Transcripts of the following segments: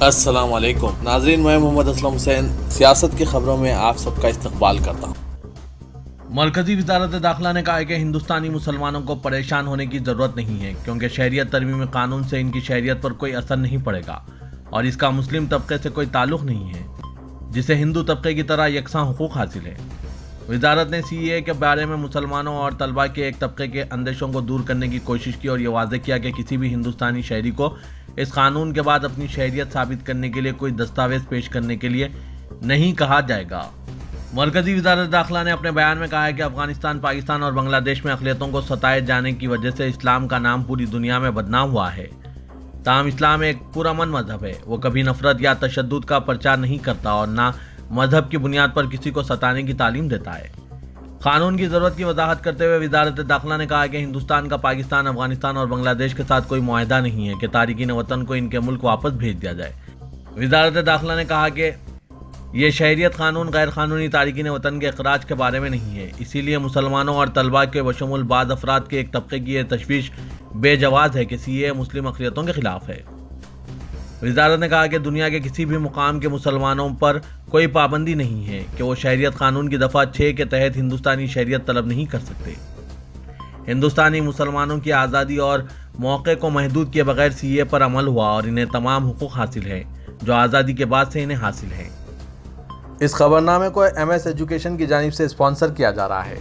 السلام علیکم ناظرین، میں محمد اسلم حسین سیاست کی خبروں میں آپ سب کا استقبال کرتا ہوں۔ مرکزی وزارت داخلہ نے کہا ہے کہ ہندوستانی مسلمانوں کو پریشان ہونے کی ضرورت نہیں ہے کیونکہ شہریت ترمیمی قانون سے ان کی شہریت پر کوئی اثر نہیں پڑے گا اور اس کا مسلم طبقے سے کوئی تعلق نہیں ہے جسے ہندو طبقے کی طرح یکساں حقوق حاصل ہے۔ وزارت نے سی اے اے کے بارے میں مسلمانوں اور طلباء کے ایک طبقے کے اندیشوں کو دور کرنے کی کوشش کی اور یہ واضح کیا کہ کسی بھی ہندوستانی شہری کو اس قانون کے بعد اپنی شہریت ثابت کرنے کے لیے کوئی دستاویز پیش کرنے کے لیے نہیں کہا جائے گا۔ مرکزی وزارت داخلہ نے اپنے بیان میں کہا ہے کہ افغانستان، پاکستان اور بنگلہ دیش میں اقلیتوں کو ستائے جانے کی وجہ سے اسلام کا نام پوری دنیا میں بدنام ہوا ہے۔ تاہم اسلام ایک پرامن مذہب ہے، وہ کبھی نفرت یا تشدد کا پرچار نہیں کرتا اور نہ مذہب کی بنیاد پر کسی کو ستانے کی تعلیم دیتا ہے۔ قانون کی ضرورت کی وضاحت کرتے ہوئے وزارت داخلہ نے کہا کہ ہندوستان کا پاکستان، افغانستان اور بنگلہ دیش کے ساتھ کوئی معاہدہ نہیں ہے کہ تارکین وطن کو ان کے ملک واپس بھیج دیا جائے۔ وزارت داخلہ نے کہا کہ یہ شہریت قانون غیر قانونی تارکین وطن کے اخراج کے بارے میں نہیں ہے، اسی لیے مسلمانوں اور طلباء کے بشمول بعض افراد کے ایک طبقے کی یہ تشویش بے جواز ہے کہ سی اے مسلم اقلیتوں کے خلاف ہے۔ وزارت نے کہا کہ دنیا کے کسی بھی مقام کے مسلمانوں پر کوئی پابندی نہیں ہے کہ وہ شہریت قانون کی دفعہ 6 کے تحت ہندوستانی شہریت طلب نہیں کر سکتے۔ ہندوستانی مسلمانوں کی آزادی اور موقع کو محدود کیے بغیر سی اے پر عمل ہوا اور انہیں تمام حقوق حاصل ہیں جو آزادی کے بعد سے انہیں حاصل ہیں۔ اس خبرنامے کو ایم ایس ایجوکیشن کی جانب سے اسپانسر کیا جا رہا ہے۔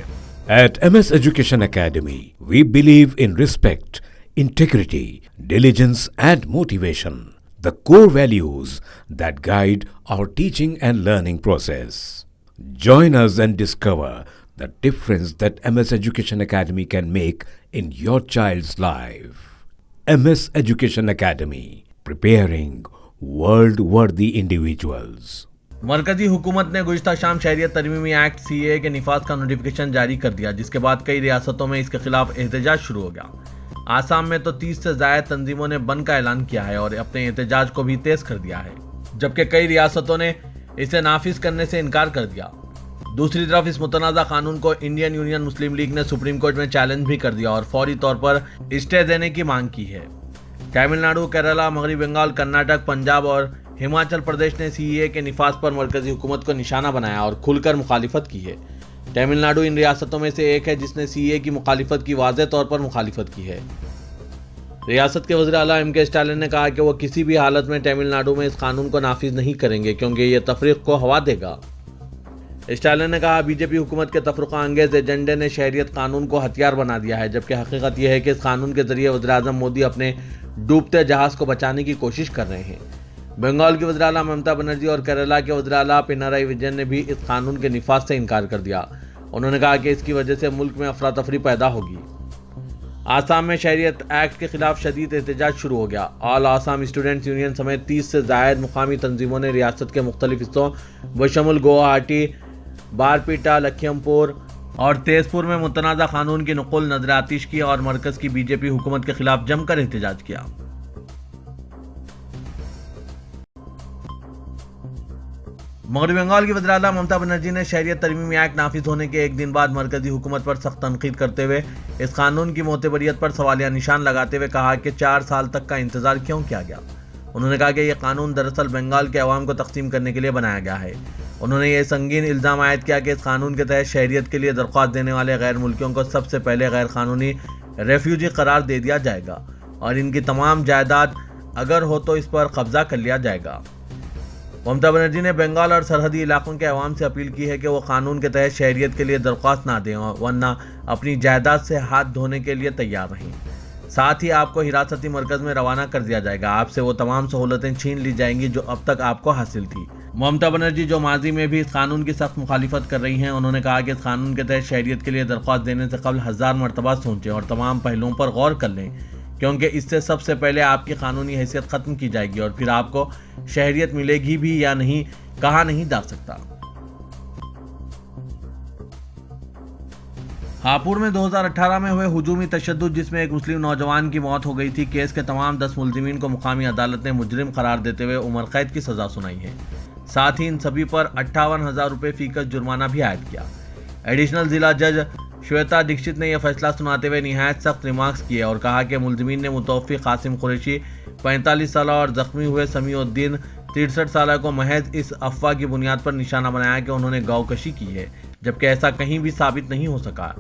At MS Education Academy, we believe in respect, integrity, diligence and motivation, the core values that guide our teaching and learning process. Join us and discover the difference that MS Education Academy can make in your child's life. MS Education Academy, preparing world-worthy individuals. مرکزی حکومت نے گزشتہ شام شہریت ترمیمی act سی اے کے نفاذ کا notification جاری کر دیا، جس کے بعد کئی ریاستوں میں اس کے خلاف احتجاج شروع ہو گیا۔ آسام میں تو 30 سے زائد تنظیموں نے بند کا اعلان کیا ہے اور اپنے احتجاج کو بھی تیز کر دیا ہے، جبکہ کئی ریاستوں نے اسے نافذ کرنے سے انکار کر دیا۔ دوسری طرف اس متنازع قانون کو انڈین یونین مسلم لیگ نے سپریم کورٹ میں چیلنج بھی کر دیا اور فوری طور پر اسٹے دینے کی مانگ کی ہے۔ تمل ناڈو، کیرالہ، مغربی بنگال، کرناٹک، پنجاب اور ہماچل پردیش نے سی اے کے نفاذ پر مرکزی حکومت کو نشانہ بنایا اور کھل کر مخالفت کی ہے۔ تمل ناڈو ان ریاستوں میں سے ایک ہے جس نے سی اے کی مخالفت کی واضح طور پر مخالفت کی ہے۔ ریاست کے وزیر اعلیٰ ایم کے اسٹالن نے کہا کہ وہ کسی بھی حالت میں تمل ناڈو میں اس قانون کو نافذ نہیں کریں گے کیونکہ یہ تفریق کو ہوا دے گا۔ اسٹالن نے کہا بی جے پی حکومت کے تفرقہ انگیز ایجنڈے نے شہریت قانون کو ہتھیار بنا دیا ہے، جبکہ حقیقت یہ ہے کہ اس قانون کے ذریعے وزیر اعظم مودی اپنے ڈوبتے جہاز کو بچانے کی کوشش کر رہے ہیں۔ بنگال کی وزیر اعلیٰ ممتا بنرجی اور کیرالہ کے وزیر اعلیٰ پنارائی وجین نے بھی اس قانون کے نفاذ سے انکار کر دیا۔ انہوں نے کہا کہ اس کی وجہ سے ملک میں افراتفری پیدا ہوگی۔ آسام میں شہریت ایکٹ کے خلاف شدید احتجاج شروع ہو گیا۔ آل آسام اسٹوڈنٹس یونین سمیت 30 سے زائد مقامی تنظیموں نے ریاست کے مختلف حصوں بشمول گوہاٹی، بارپیٹا، لکھیم پور اور تیز پور میں متنازع قانون کی نقل نظر آتش کی اور مرکز کی بی جے پی حکومت کے خلاف جم کر احتجاج کیا۔ مغربی بنگال کی وزیر اعلیٰ ممتا بنرجی نے شہریت ترمیمی ایکٹ نافذ ہونے کے ایک دن بعد مرکزی حکومت پر سخت تنقید کرتے ہوئے اس قانون کی معتبریت پر سوالیہ نشان لگاتے ہوئے کہا کہ 4 سال تک کا انتظار کیوں کیا گیا۔ انہوں نے کہا کہ یہ قانون دراصل بنگال کے عوام کو تقسیم کرنے کے لیے بنایا گیا ہے۔ انہوں نے یہ سنگین الزام عائد کیا کہ اس قانون کے تحت شہریت کے لیے درخواست دینے والے غیر ملکیوں کو سب سے پہلے غیر قانونی ریفیوجی قرار دے دیا جائے گا اور ان کی تمام جائیداد اگر ہو تو اس پر قبضہ کر لیا جائے گا۔ ممتا بنرجی نے بنگال اور سرحدی علاقوں کے عوام سے اپیل کی ہے کہ وہ قانون کے تحت شہریت کے لیے درخواست نہ دیں ورنہ اپنی جائیداد سے ہاتھ دھونے کے لیے تیار رہیں۔ ساتھ ہی آپ کو حراستی مرکز میں روانہ کر دیا جائے گا، آپ سے وہ تمام سہولتیں چھین لی جائیں گی جو اب تک آپ کو حاصل تھی۔ ممتا بنرجی جو ماضی میں بھی اس قانون کی سخت مخالفت کر رہی ہیں، انہوں نے کہا کہ اس قانون کے تحت شہریت کے لیے درخواست دینے سے قبل 1000 مرتبہ سوچیں اور تمام پہلوؤں پر غور کر لیں، کیونکہ اس سے سب سے پہلے آپ کی قانونی حیثیت ختم کی جائے گی اور پھر آپ کو شہریت ملے گی بھی یا نہیں کہا نہیں جا سکتا۔ ہاپوڑ میں 2018 میں ہوئے ہجومی تشدد جس میں ایک مسلم نوجوان کی موت ہو گئی تھی، کیس کے تمام 10 ملزمین کو مقامی عدالت نے مجرم قرار دیتے ہوئے عمر قید کی سزا سنائی ہے۔ ساتھ ہی ان سبھی پر 58,000 روپے فی کس جرمانہ بھی عائد کیا۔ ایڈیشنل ضلع جج श्वेता दीक्षित ने यह फैसला सुनाते हुए निहायत सख्त रिमार्क्स किए और कहा कि मुलजिमीन ने मुतवफ़ी कासिम कुरैशी 45 साल और जख्मी हुए समीउद्दीन 63 साल को महज इस अफवाह की बुनियाद पर निशाना बनाया कि उन्होंने गौकशी की है, जबकि ऐसा कहीं भी साबित नहीं हो सका।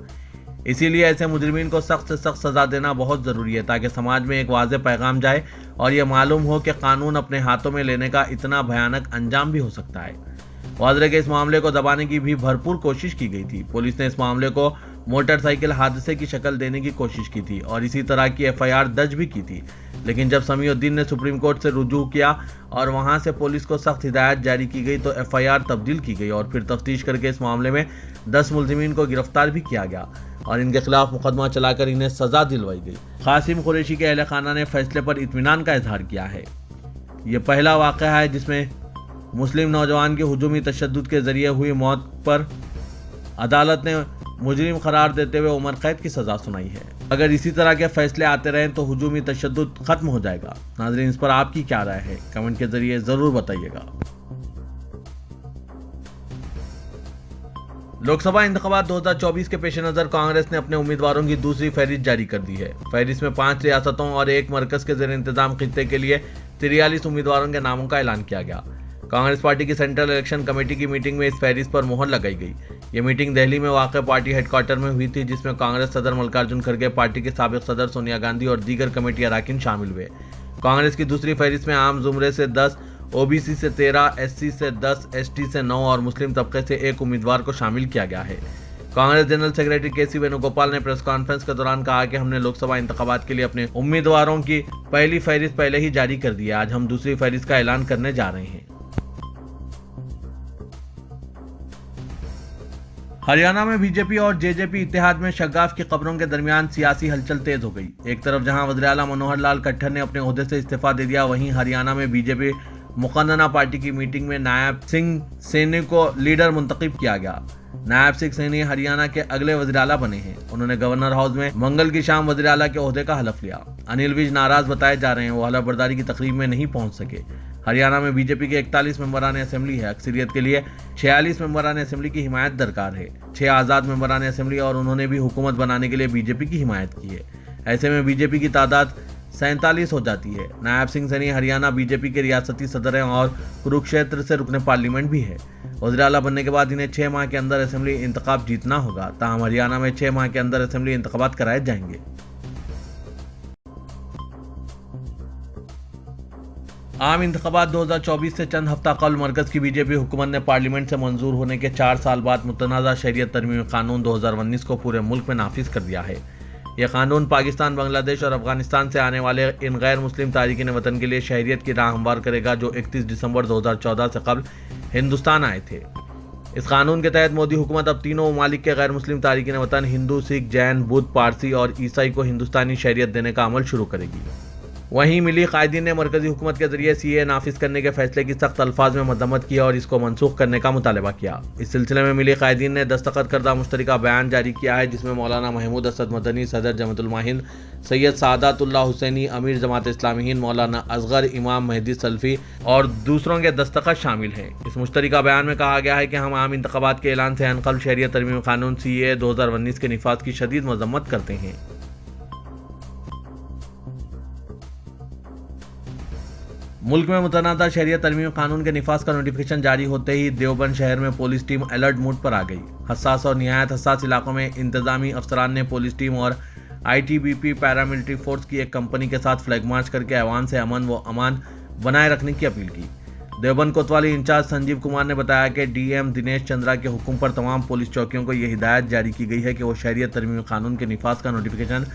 इसीलिए ऐसे मुजरिमीन को सख्त से सख्त सज़ा देना बहुत ज़रूरी है ताकि समाज में एक वाज़ेह पैगाम जाए और यह मालूम हो कि कानून अपने हाथों में लेने का इतना भयानक अंजाम भी हो सकता है। वाज़ेह के इस मामले को दबाने की भी भरपूर कोशिश की गई थी। पुलिस ने इस मामले को मोटरसाइकिल हादसे की शक्ल देने की कोशिश की थी और इसी तरह की एफआईआर दर्ज भी की थी, लेकिन जब समीउद्दीन ने सुप्रीम कोर्ट से रुजू किया और वहां से पुलिस को सख्त हिदायत जारी की गई तो एफआईआर तब्दील की गई और फिर तफ्तीश करके इस मामले में 10 मुलजिमीन को गिरफ्तार भी किया गया और इनके खिलाफ मुकदमा चलाकर इन्हें सजा दिलवाई गई। कासिम कुरैशी के अहले खाना ने फैसले पर इत्मीनान का इजहार किया है। ये पहला वाक़या है जिसमें मुस्लिम नौजवान की हुजूमी तशद्दुद के जरिए हुई मौत पर अदालत ने मुजरिम करार देते हुए उम्र कैद की सज़ा सुनाई है। अगर इसी तरह के फैसले आते रहें तो हुजूमी तशद्दुद खत्म हो जाएगा। नाज़रीन, इस पर आपकी क्या राय है? कमेंट के जरिए ज़रूर बताइएगा। लोकसभा इंतखाबात 2024 के पेश नज़र कांग्रेस ने अपने उम्मीदवारों की दूसरी फहरिस्त जारी कर दी है। फहरिस्त में 5 रियासतों और 1 मरकज़ के ज़ेर इंतज़ाम खित्ते के लिए 43 उम्मीदवारों के नामों का ऐलान किया गया। कांग्रेस पार्टी की सेंट्रल इलेक्शन कमेटी की मीटिंग में इस फहरिस्त पर मोहर लगाई गई। ये मीटिंग दिल्ली में वाक़ पार्टी हेडक्वार्टर में हुई थी, जिसमें कांग्रेस सदर मल्लिकार्जुन खड़गे, पार्टी के साबिक़ सदर सोनिया गांधी और दीगर कमेटी अरकान शामिल हुए। कांग्रेस की दूसरी फहरिस्त में आम जुमरे से 10, ओबीसी से 13, एससी से 10, एसटी से 9 और मुस्लिम तबके से 1 उम्मीदवार को शामिल किया गया है। कांग्रेस जनरल सेक्रेटरी केसी वेणुगोपाल ने प्रेस कॉन्फ्रेंस के दौरान कहा कि हमने लोकसभा इंतखाबात के लिए अपने उम्मीदवारों की पहली फहरिस्त पहले ही जारी कर दी है। आज हम दूसरी फहरिस्त का ऐलान करने जा रहे हैं। हरियाणा में बीजेपी और जेजेपी इत्तेहाद में शग्गाफ की खबरों के दरमियान सियासी हलचल तेज हो गई। एक तरफ जहां वज़ीर-ए-आला मनोहर लाल खट्टर ने अपने ओहदे से इस्तीफा दे दिया, वहीं हरियाणा में बीजेपी मुक़न्नना पार्टी की मीटिंग में नायब सिंह सैनी को लीडर मुंतखब किया गया। नायब सिंह सैनी हरियाणा के अगले वज़ीर-ए-आला बने हैं। उन्होंने गवर्नर हाउस में मंगल की शाम वज़ीर-ए-आला के ओहदे का हलफ लिया। अनिल विज नाराज बताए जा रहे हैं, वो हलफ बर्दारी की तकरीब में नहीं पहुंच सके। हरियाणा में बीजेपी के 41 मेंबरान असेंबली है। अक्सरियत के लिए 46 मेंबरान असेंबली की हिमायत दरकार है। 6 आज़ाद मेंबरान असेंबली और उन्होंने भी हुकूमत बनाने के लिए बीजेपी की हिमायत की है। ऐसे में बीजेपी की तादाद 47 हो जाती है। नायब सिंह सैनी हरियाणा बीजेपी के रियासती सदर हैं और कुरुक्षेत्र से रुकने पार्लियामेंट भी है। वज़ीर-ए-आला बनने के बाद इन्हें 6 माह के अंदर असेंबली इंतखाब जीतना होगा। ताहम हरियाणा में 6 माह के अंदर असेंबली इंतखाबात कराए जाएंगे। आम इंतखाबात 2024 से चंद हफ्ता कबल मरकज़ की बीजेपी हुकूमत ने पार्लियामेंट से मंजूर होने के 4 साल बाद मुतनाज़ा शरीयत तरमीमी कानून 2019 को पूरे मुल्क में नाफिज कर दिया है। यह कानून पाकिस्तान, बांग्लादेश और अफगानिस्तान से आने वाले इन गैर मुस्लिम तारिकीन वतन के लिए शहरियत की राह हमवार करेगा, जो 31 दिसंबर 2014 से कबल हिंदुस्तान आए थे। इस कानून के तहत मोदी हुकूमत अब तीनों ममालिक के गैर मुस्लिम तारिकीन वतन हिंदू, सिख, जैन, बुद्ध, पारसी और ईसाई को हिंदुस्तानी शहरियत देने का अमल शुरू करेगी। वहीं मिली कायदीन ने मरकजी हुकूमत के जरिए सीए नाफिज करने के फैसले की सख्त अल्फाज में मजम्मत किया और इसको मनसूख करने का मुतालबा किया। इस सिलसिले में मिली कायदीन ने दस्तखत करदा मुश्तरका बयान जारी किया है, जिसमें मौलाना महमूद असद मदनी, सदर जमातुल माहिन, सैयद सादातुल्लाह हुसैनी, अमीर जमात इस्लामी हिंद मौलाना असगर, इमाम मेहदी सल्फी और दूसरों के दस्तखत शामिल हैं। इस मुश्तरका बयान में कहा गया है कि हम आम इंतखाबात के ऐलान से अनक़ल शहरियत तरमीमी कानून सीए 2019 के निफाज की शदीद मजम्मत करते हैं। मुल्क में मुतनाज़ा शहरियत तरमीमी कानून के निफाज का नोटिफिकेशन जारी होते ही देवबंद शहर में पुलिस टीम अलर्ट मोड पर आ गई। हसास और निहायत हसास इलाकों में इंतजामी अफसरान ने पुलिस टीम और ITBP पैरामिलिट्री फोर्स की एक कंपनी के साथ फ्लैग मार्च करके अवाम से अमन व अमान बनाए रखने की अपील की। देवबंद कोतवाली इंचार्ज संजीव कुमार ने बताया कि DM दिनेश चंद्रा के हुक्म पर तमाम पुलिस चौकियों को यह हिदायत जारी की गई है कि वो शहरियत तरमीमी कानून के निफाज का नोटिफिकेशन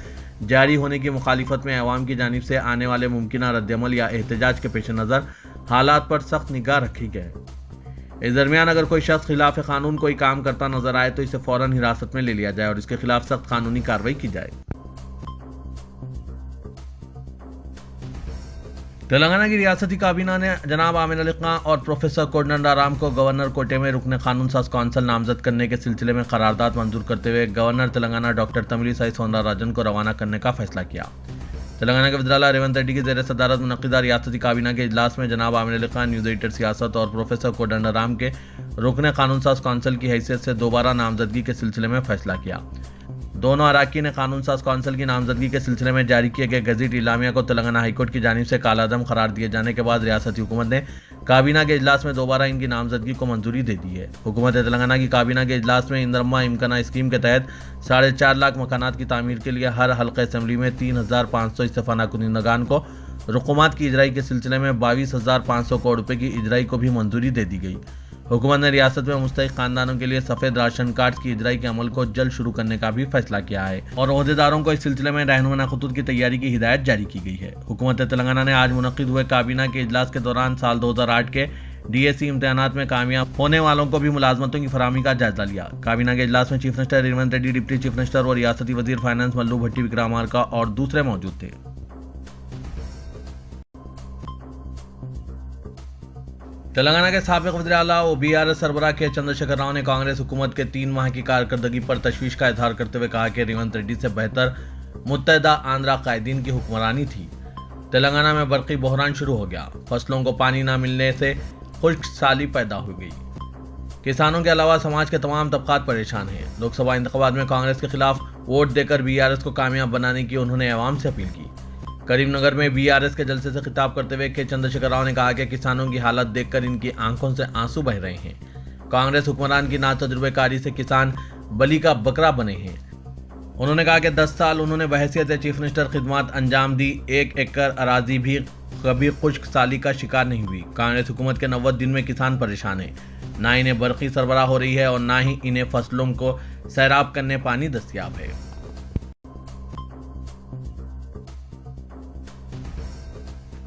जारी होने की मुखालिफत में अवाम की जानिब से आने वाले मुमकिन रद्दअमल या एहतजाज के पेश नज़र हालात पर सख्त निगाह रखी गई। इस दरमियान अगर कोई शख्स खिलाफ कानून कोई काम करता नजर आए तो इसे फौरन हिरासत में ले लिया जाए और इसके खिलाफ सख्त कानूनी कार्रवाई की जाए। तेलंगाना की रियासती काबीना ने जनाब आमिर अली खान और प्रोफेसर कोदंडाराम को गवर्नर कोटे में रुकने कानून साज कौंसिल नामजद करने के सिलसिले में करारदाद मंजूर करते हुए गवर्नर तेलंगाना डॉक्टर तमिलिसाई सौंदरराजन को रवाना करने का फैसला किया। तेलंगाना के वज़ीर-ए-आला रेवंत रेड्डी की ज़ेर सदारत मुनक़िदा रियासती काबीना के इजलास में जनाब आमिर अली खान, न्यूज़ एडिटर सियासत और प्रोफेसर कोदंडाराम के रुकने कानून साज कौंसिल की हैसियत से दोबारा नामजदगी के सिलसिले में फैसला किया। دونوں اراکین قانون ساز کونسل کی نامزدگی کے سلسلے میں جاری کیے گئے گزٹ اعلامیہ کو تلنگانہ ہائی کورٹ کی جانب سے کالعدم قرار دیے جانے کے بعد ریاستی حکومت نے کابینہ کے اجلاس میں دوبارہ ان کی نامزدگی کو منظوری دے دی ہے۔ حکومت تلنگانہ کی کابینہ کے اجلاس میں اندرما امکنہ اسکیم کے تحت 4.5 لاکھ مکانات کی تعمیر کے لیے ہر حلقہ اسمبلی میں 3,500 استفادہ کنندگان کو رقومات کی اجرائی کے سلسلے میں 22,500 کروڑ روپے کی اجرائی کو بھی منظوری دے دی گئی۔ حکومت نے ریاست میں مستحق خاندانوں کے لیے سفید راشن کارڈ کی اجرائی کے عمل کو جلد شروع کرنے کا بھی فیصلہ کیا ہے اور عہدیداروں کو اس سلسلے میں رہنما خطوط کی تیاری کی ہدایت جاری کی گئی ہے۔ حکومت تلنگانہ نے آج منعقد ہوئے کابینہ کے اجلاس کے دوران سال 2008 کے DSC امتحانات میں کامیاب ہونے والوں کو بھی ملازمتوں کی فراہمی کا جائزہ لیا۔ کابینہ کے اجلاس میں chief minister Revanth Reddy, deputy chief minister اور ریاستی وزیر فائنانس ملو بھٹی وکرامارکا اور دوسرے موجود تھے۔ تلنگانہ کے سابق وزیر اعلیٰ و BRS سربراہ کے چندرشیکھر راؤ نے کانگریس حکومت کے 3 ماہ کی کارکردگی پر تشویش کا اظہار کرتے ہوئے کہا کہ ریونت ریڈی سے بہتر متحدہ آندھرا قائدین کی حکمرانی تھی۔ تلنگانہ میں برقی بحران شروع ہو گیا، فصلوں کو پانی نہ ملنے سے خشک سالی پیدا ہو گئی، کسانوں کے علاوہ سماج کے تمام طبقات پریشان ہیں۔ لوک سبھا انتخابات میں کانگریس کے خلاف ووٹ دے کر BRS کو کامیاب بنانے کی انہوں نے عوام سے اپیل کی۔ کریم نگر میں BRS کے جلسے سے خطاب کرتے ہوئے کے چندرشیکھر راؤ نے کہا کہ کسانوں کی حالت دیکھ کر ان کی آنکھوں سے آنسو بہہ رہے ہیں۔ کانگریس حکمران کی ناتجربہ کاری سے کسان بلی کا بکرا بنے ہیں۔ انہوں نے کہا کہ 10 سال انہوں نے بحیثیت چیف منسٹر خدمات انجام دی، 1 ایکڑ اراضی بھی کبھی خشک سالی کا شکار نہیں ہوئی۔ کانگریس حکومت کے 90 دن میں کسان پریشان ہیں، نہ انہیں برقی سربراہ ہو رہی ہے اور نہ ہی انہیں فصلوں کو سیراب کرنے پانی دستیاب ہے۔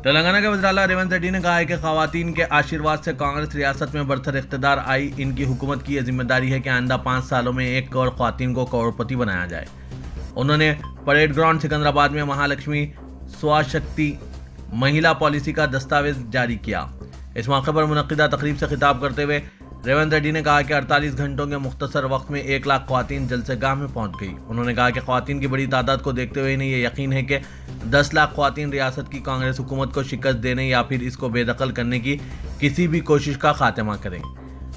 تلنگانہ کے وزیر اعلیٰ ریونت ریڈی نے کہا ہے کہ خواتین کے آشیرواد سے کانگریس ریاست میں برتر اقتدار آئی۔ ان کی حکومت کی یہ ذمہ داری ہے کہ آئندہ 5 سالوں میں 1 کروڑ خواتین کو کروڑپتی بنایا جائے۔ انہوں نے پریڈ گراؤنڈ سکندرآباد میں مہالکشمی سواشکتی مہیلا پالیسی کا دستاویز جاری کیا۔ اس موقع پر منعقدہ تقریب سے خطاب کرتے ہوئے ریونت ریڈی نے کہا کہ 48 گھنٹوں کے مختصر وقت میں 1 لاکھ خواتین جلسہ گاہ میں پہنچ گئی۔ انہوں نے کہا کہ خواتین کی بڑی تعداد کو دیکھتے ہوئے انہیں یہ یقین ہے کہ 10 لاکھ خواتین ریاست کی کانگریس حکومت کو شکست دینے یا پھر اس کو بے دخل کرنے کی کسی بھی کوشش کا خاتمہ کریں۔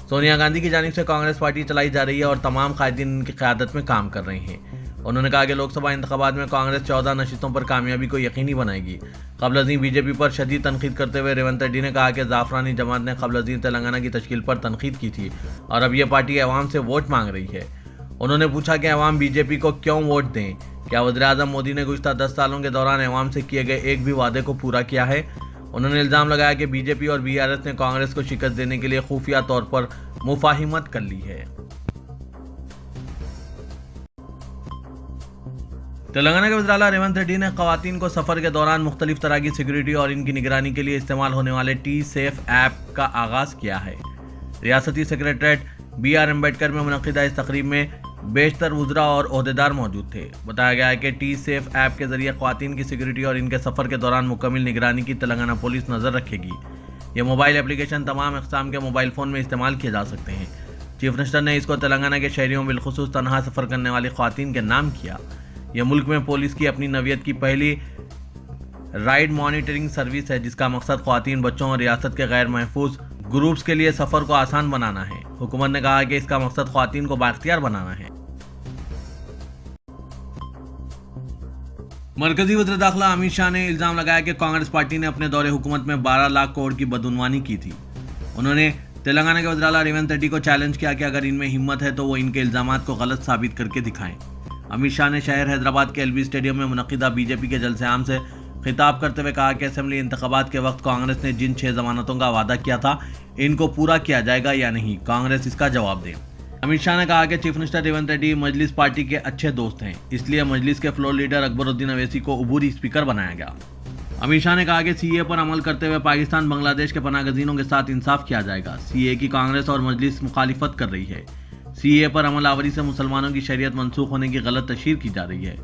سونیا گاندھی کی جانب سے کانگریس پارٹی چلائی جا رہی ہے اور تمام قائدین ان کی قیادت میں کام کر رہے ہیں۔ انہوں نے کہا کہ لوک سبھا انتخابات میں کانگریس 14 نشستوں پر کامیابی کو یقینی بنائے گی۔ قبل ازیں BJP پر شدید تنقید کرتے ہوئے ریونت ریڈی نے کہا کہ زعفرانی جماعت نے قبل ازیں تلنگانہ کی تشکیل پر تنقید کی تھی اور اب یہ پارٹی عوام سے ووٹ مانگ رہی ہے۔ انہوں نے پوچھا کہ عوام BJP کو کیوں ووٹ دیں؟ کیا وزیر اعظم مودی نے گزشتہ 10 سالوں کے دوران عوام سے کیے گئے ایک بھی وعدے کو پورا کیا ہے؟ انہوں نے الزام لگایا کہ BJP اور BRS نے کانگریس کو شکست دینے کے لیے خفیہ طور پر مفاہمت کر لی ہے۔ تلنگانہ کے وزیر اعلیٰ ریونت ریڈی نے خواتین کو سفر کے دوران مختلف طرح کی سیکیورٹی اور ان کی نگرانی کے لیے استعمال ہونے والے T-Safe ایپ کا آغاز کیا ہے۔ ریاستی سیکریٹریٹ BR امبیڈکر میں منعقدہ اس تقریب میں بیشتر وزراء اور عہدیدار موجود تھے۔ بتایا گیا ہے کہ T-Safe ایپ کے ذریعے خواتین کی سیکیورٹی اور ان کے سفر کے دوران مکمل نگرانی کی تلنگانہ پولیس نظر رکھے گی۔ یہ موبائل اپلیکیشن تمام اقسام کے موبائل فون میں استعمال کیے جا سکتے ہیں۔ چیف منسٹر نے اس کو تلنگانہ کے شہریوں بالخصوص تنہا سفر کرنے والی خواتین کے نام کیا۔ یہ ملک میں پولیس کی اپنی نوعیت کی پہلی رائڈ مانیٹرنگ سروس ہے جس کا مقصد خواتین، بچوں اور ریاست کے غیر محفوظ گروپس کے لیے سفر کو آسان بنانا ہے۔ حکومت نے کہا کہ اس کا مقصد خواتین کو بااختیار بنانا ہے۔ مرکزی وزیر داخلہ امت شاہ نے الزام لگایا کہ کانگریس پارٹی نے اپنے دور حکومت میں 12 لاکھ کروڑ کی بدعنوانی کی تھی۔ انہوں نے تلنگانہ کے وزیر اعلیٰ ریونت ریڈی کو چیلنج کیا کہ اگر ان میں ہمت ہے تو وہ ان کے الزامات کو غلط ثابت کر کے دکھائیں۔ امت شاہ نے شہر حیدرآباد کے LB اسٹیڈیم میں منعقدہ BJP کے جلسے عام سے خطاب کرتے ہوئے کہا کہ اسمبلی انتخابات کے وقت کانگریس نے جن 6 ضمانتوں کا وعدہ کیا تھا ان کو پورا کیا جائے گا یا نہیں، کانگریس اس کا جواب دے۔ امت شاہ نے کہا کہ چیف منسٹر ریونت ریڈی مجلس پارٹی کے اچھے دوست ہیں، اس لیے مجلس کے فلور لیڈر اکبر الدین اویسی کو عبوری اسپیکر بنایا گیا۔ امت شاہ نے کہا کہ CAA پر عمل کرتے ہوئے پاکستان بنگلہ دیش کے پناہ گزینوں کے ساتھ انصاف کیا جائے گا۔ CAA کی کانگریس اور مجلس مخالفت کر رہی ہے۔ CAA پر عمل آوری سے مسلمانوں کی شریعت منسوخ ہونے کی غلط تشہیر کی جا رہی ہے۔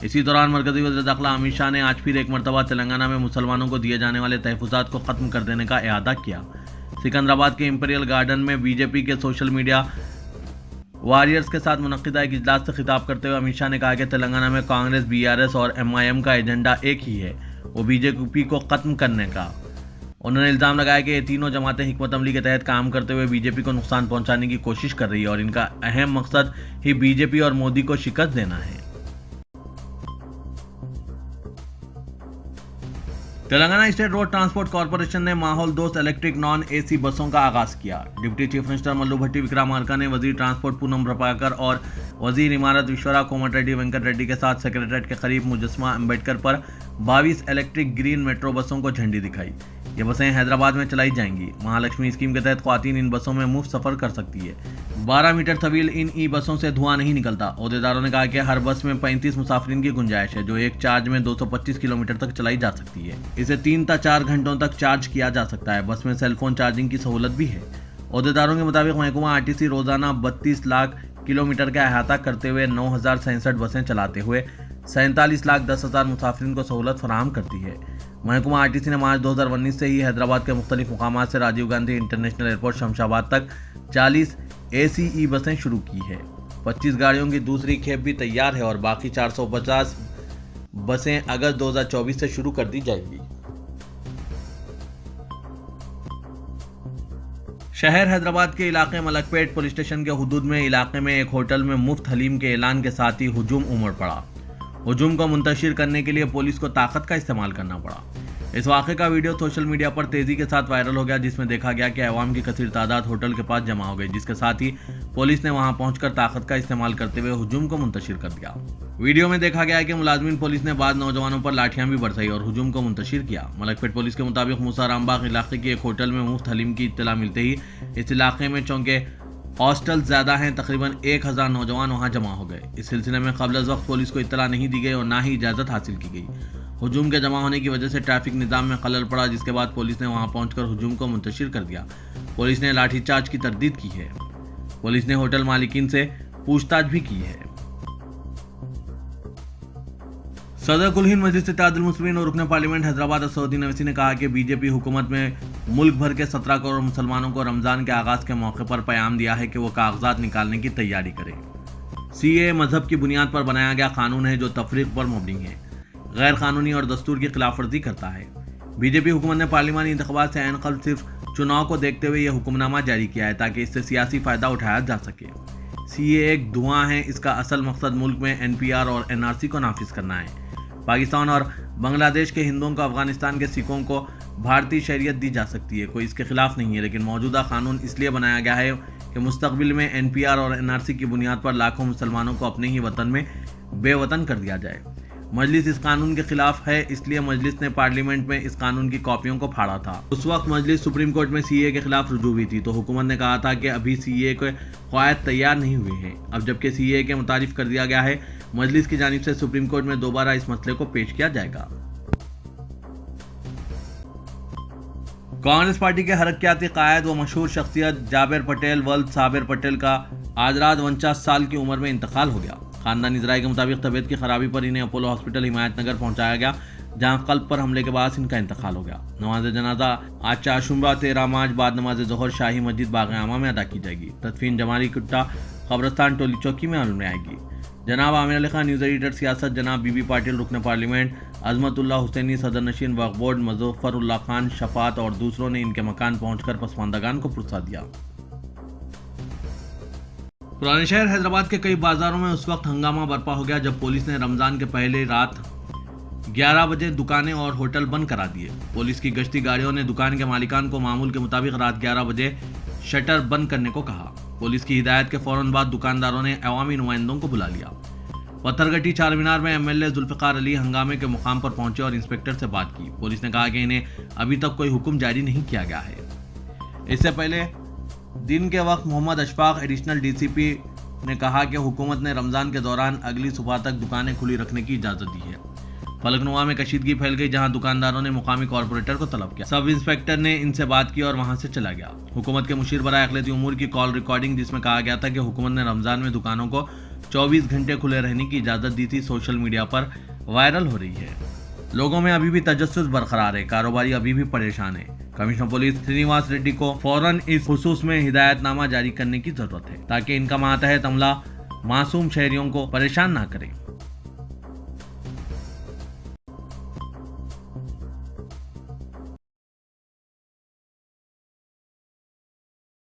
اسی دوران مرکزی وزیر داخلہ امت شاہ نے آج پھر ایک مرتبہ تلنگانہ میں مسلمانوں کو دیے جانے والے تحفظات کو ختم کر دینے کا اعادہ کیا۔ سکندرآباد کے امپیریل گارڈن میں BJP کے سوشل میڈیا واریئرز کے ساتھ منعقدہ ایک اجلاس سے خطاب کرتے ہوئے امت شاہ نے کہا کہ تلنگانہ میں کانگریس، BRS اور MIM کا ایجنڈا ایک ہی ہے، وہ BJP کو ختم کرنے کا۔ انہوں نے الزام لگایا کہ یہ تینوں جماعتیں حکمت عملی کے تحت کام کرتے ہوئے BJP کو نقصان پہنچانے کی کوشش کر رہی ہے اور ان کا اہم مقصد ہی BJP اور مودی کو شکست دینا ہے۔ Telangana state road transport corporation ने माहौल दोस्त इलेक्ट्रिक नॉन एसी बसों का आगाज किया। डिप्टी चीफ मिनिस्टर मल्लू भट्टी विक्रमार्का ने वजीर ट्रांसपोर्ट पूनम प्रभाकर और वजीर इमारत विश्वरा कोमट रेड्डी वेंकट रेड्डी के साथ सेक्रेटरीट के करीब मुजस्मा अम्बेडकर पर 22 इलेक्ट्रिक ग्रीन मेट्रो बसों को झंडी दिखाई। ये बसें हैदराबाद में चलाई जाएंगी। महालक्ष्मी स्कीम के तहत ख्वातीन इन बसों में मुफ्त सफर कर सकती है। 12 मीटर तवील इन ई बसों से धुआं नहीं निकलता। ओहदेदारों ने कहा कि हर बस में 35 मुसाफिरीन की गुंजाइश है, जो एक चार्ज में 225 किलोमीटर तक चलाई जा सकती है। इसे 3 से 4 घंटों तक चार्ज किया जा सकता है। बस में सेलफोन चार्जिंग की सहूलत भी है। ओहदेदारों के मुताबिक महकमा आरटीसी रोजाना 32 लाख किलोमीटर का अहाता करते हुए 9,067 बसें चलाते हुए 47,10,000 मुसाफिरीन को सहूलत फराहम करती है। महकमा आरटीसी ने मार्च 2019 से ही हैदराबाद के मुख्तलिफ मुकामात से राजीव गांधी इंटरनेशनल एयरपोर्ट शमशाबाद तक 40 ACE बसें शुरू की है। 25 गाड़ियों की दूसरी खेप भी तैयार है और बाकी 450 बसें अगस्त 2024 से शुरू कर दी जाएंगी। शहर हैदराबाद के इलाके मलकपेट पुलिस स्टेशन के हुदूद में इलाके में एक होटल में मुफ्त हलीम के ऐलान के साथ ही हुजूम उमड़ पड़ा। हुजूम को मुंतशिर करने के लिए पुलिस को ताकत का इस्तेमाल करना पड़ा। इस वाक़े का वीडियो सोशल मीडिया पर तेजी के साथ वायरल हो गया, जिसमें देखा गया कि अवाम की कसीर तादाद होटल के पास जमा हो गई, जिसके साथ ही पुलिस ने वहां पहुंचकर ताकत का इस्तेमाल करते हुए हुजूम को मुंतशिर कर दिया। वीडियो में देखा गया है कि मुलाजमीन पुलिस ने बाद नौजवानों पर लाठियां भी बरसाई और हुजूम को मुंतशिर किया। मलकपेट पुलिस के मुताबिक मूसा रामबाग इलाके की एक होटल में मुफ्त हलीम की इत्तला मिलते ही इस इलाके में चौंके हॉस्टल ज्यादा हैं, तकरीबन 1000 नौजवान वहां जमा हो गए। इस सिलसिले में क़ब्ल अज़ वक्त पुलिस को इत्तला नहीं दी गई और ना ही इजाज़त हासिल की गई। हुजूम के जमा होने की वजह से ट्रैफिक निज़ाम में खलल पड़ा, जिसके बाद पुलिस ने वहां पहुंचकर हुजूम को मुंतशिर कर दिया। पुलिस ने लाठीचार्ज की तरदीद की है। पुलिस ने होटल मालिकीन से पूछताछ भी की है। सदर कुल हिंद मजलिस इत्तेहादुल मुस्लिमीन और रुकन पार्लियामेंट हैदराबाद असदुद्दीन अवैसी ने कहा कि बीजेपी हुकूमत में मुल्क भर के 17 करोड़ मुसलमानों को रमजान के आगाज के मौके पर पैगाम दिया है कि वो कागजात निकालने की तैयारी करें। CAA मजहब की बुनियाद पर बनाया गया कानून है जो तफरीक पर मबनी है, गैर कानूनी और दस्तूर की खिलाफ वर्जी करता है। बीजेपी हुकूमत ने पार्लिमानी इंतखाबात से ऐन कल सिर्फ चुनाव को देखते हुए यह हुक्मनामा जारी किया है ताकि इससे सियासी फायदा उठाया जा सके। CAA एक धुआं है, इसका असल मकसद मुल्क में NPR और NRC को नाफिज करना है। पाकिस्तान और बांग्लादेश के हिंदुओं को अफगानिस्तान के सिखों को भारतीय शरीयत दी जा सकती है, कोई इसके खिलाफ नहीं है, लेकिन मौजूदा कानून इसलिए बनाया गया है कि मुस्तकबिल में NPR और NRC की बुनियाद पर लाखों मुसलमानों को अपने ही वतन में बेवतन कर दिया जाए। मजलिस इस कानून के खिलाफ है, इसलिए मजलिस ने पार्लियामेंट में इस कानून की कॉपियों को फाड़ा था। उस वक्त मजलिस सुप्रीम कोर्ट में CAA के खिलाफ रुजू हुई थी, तो हुकूमत ने कहा था कि अभी CAA के क़वायद तैयार नहीं हुए हैं। अब जबकि CAA के मुतारिफ कर दिया गया है, मजलिस की जानिब से सुप्रीम कोर्ट में दोबारा इस मसले को पेश किया जाएगा। कांग्रेस पार्टी के हरकियाती कायद व मशहूर शख्सियत जाबिर पटेल वल्द साबिर पटेल का आज रात 49 साल की उम्र में इंतकाल हो गया। खानदानी ज़राए के मुताबिक तबीयत की खराबी पर इन्हें अपोलो हॉस्पिटल हिमायतनगर पहुंचाया गया, जहां कल्ब पर हमले के बाद इनका इंतकाल हो गया। नमाज जनाजा आज चाशुम्बा 13 मार्च बाद नमाज ज़ोहर शाही मस्जिद बाग़ आमा में अदा की जाएगी। तदफीन जमाली कुट्टा कब्रस्तान टोली चौकी में अमल में आएगी। जनाब आमिर अली खान न्यूज़ एडिटर सियासत, जनाब बीबी पाटिल रुकन पार्लियामेंट, अजमतुल्लाह हुसैनी सदर नशीन वक्फ बोर्ड, मुज़फ्फरुल्लाह खान शफात और दूसरों ने इनके मकान पहुंचकर पसमानदगान को पुरसा दिया। पुराने शहर हैदराबाद के कई बाजारों में उस वक्त हंगामा बरपा हो गया जब पुलिस ने रमजान के पहले रात 11 बजे दुकानें और होटल बंद करा दिए। पुलिस की गश्ती गाड़ियों ने दुकान के मालिकान को मामूल के मुताबिक रात 11 बजे शटर बंद करने को कहा। पुलिस की हिदायत के फौरन बाद दुकानदारों ने अवामी नुमाइंदों को बुला लिया। पत्थरगट्टी चार मीनार में MLA जुल्फ़िकार अली हंगामे के मुकाम पर पहुंचे और इंस्पेक्टर से बात की। पुलिस ने कहा कि इन्हें अभी तक कोई हुक्म जारी नहीं किया गया है। इससे पहले दिन के वक्त मोहम्मद अशफाक एडिशनल DCP ने कहा कि हुकूमत ने रमज़ान के दौरान अगली सुबह तक दुकानें खुली रखने की इजाज़त दी है। फलकनुमा में कशीदगी फैल गई, जहां दुकानदारों ने मुकामी कॉर्पोरेटर को तलब किया। सब इंस्पेक्टर ने इनसे बात की और वहां से चला गया। हुकूमत के मुशीर बराए अक़लियती उमूर की कॉल रिकॉर्डिंग, जिसमें कहा गया था कि हुकूमत ने रमज़ान में दुकानों को 24 घंटे खुले रहने की इजाज़त दी थी, सोशल मीडिया पर वायरल हो रही है। लोगों में अभी भी तजस्सुस बरकरार है, कारोबारी अभी भी परेशान है। कमिश्नर पुलिस श्रीनिवास रेड्डी को फौरन इस खुसूस में हिदायतनामा जारी करने की जरूरत है ताकि इनका मातहत अमला मासूम शहरियों को परेशान ना करे।